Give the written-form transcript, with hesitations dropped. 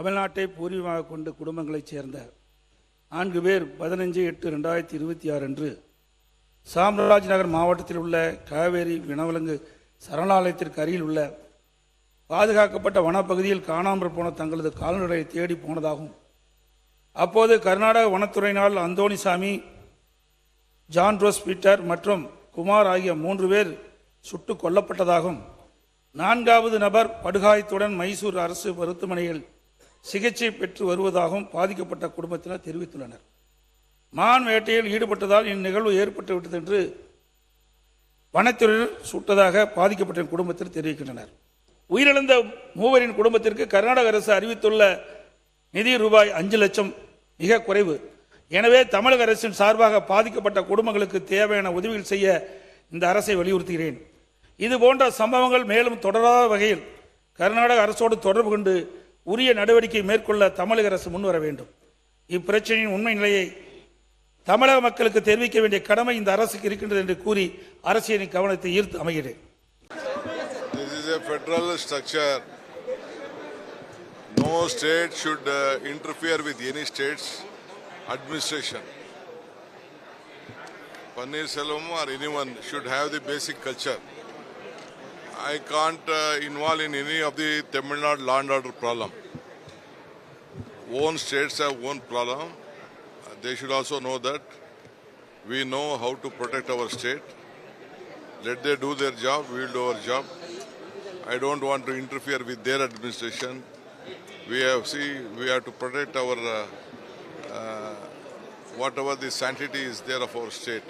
தமிழ்நாட்டை பூர்வீகமாக கொண்ட குடும்பங்களைச் சேர்ந்த 4 பேர் 15/8/2026 அன்று சாம்ராஜ் நகர் மாவட்டத்தில் உள்ள காவேரி வனவிலங்கு சரணாலயத்திற்கு அருகில் உள்ள பாதுகாக்கப்பட்ட வனப்பகுதியில் காணாமல் போன தங்களது கால்நடையை தேடி போனதாகவும், அப்போது கர்நாடக வனத்துறையினால் அந்தோணிசாமி, ஜான் ரோஸ் பீட்டர் மற்றும் குமார் ஆகிய 3 பேர் சுட்டுக் கொல்லப்பட்டதாகவும், 4வது நபர் படுகாயத்துடன் மைசூர் அரசு மருத்துவமனையில் சிகிச்சை பெற்று வருவதாகவும் பாதிக்கப்பட்ட குடும்பத்தினர் தெரிவித்துள்ளனர். மான் வேட்டையில் ஈடுபட்டதால் இந்நிகழ்வு ஏற்பட்டுவிட்டது என்று வனத்துறையில் சுட்டதாக பாதிக்கப்பட்ட குடும்பத்தினர் தெரிவிக்கின்றனர். உயிரிழந்த 3 குடும்பத்திற்கு கர்நாடக அரசு அறிவித்துள்ள நிதி ரூபாய் 5 லட்சம் மிக குறைவு. எனவே தமிழக அரசின் சார்பாக பாதிக்கப்பட்ட குடும்பங்களுக்கு தேவையான உதவிகள் செய்ய இந்த அரசை வலியுறுத்துகிறேன். இது போன்ற சம்பவங்கள் மேலும் தொடராத வகையில் கர்நாடக அரசோடு தொடர்பு கொண்டு உரிய நடவடிக்கை மேற்கொள்ள தமிழக அரசு முன்வர வேண்டும். இப்பிரச்சனையின் உண்மை நிலையை தமிழக மக்களுக்கு தெரிவிக்க வேண்டிய கடமை இந்த அரசுக்கு இருக்கின்றது என்று கூறி அரசியலின் கவனத்தை ஈர்த்து அமைகிறேன். This is a federal structure. No state should interfere with any state's administration. Paneer Selvam or anyone should have the basic culture. I can't involve in any of the Tamil Nadu law and order problem. Own states have own problem. They should also know that we know how to protect our state. Let them do their job, we will do our job. I don't want to interfere with their administration. We have to protect our whatever the sanctity is there of our state.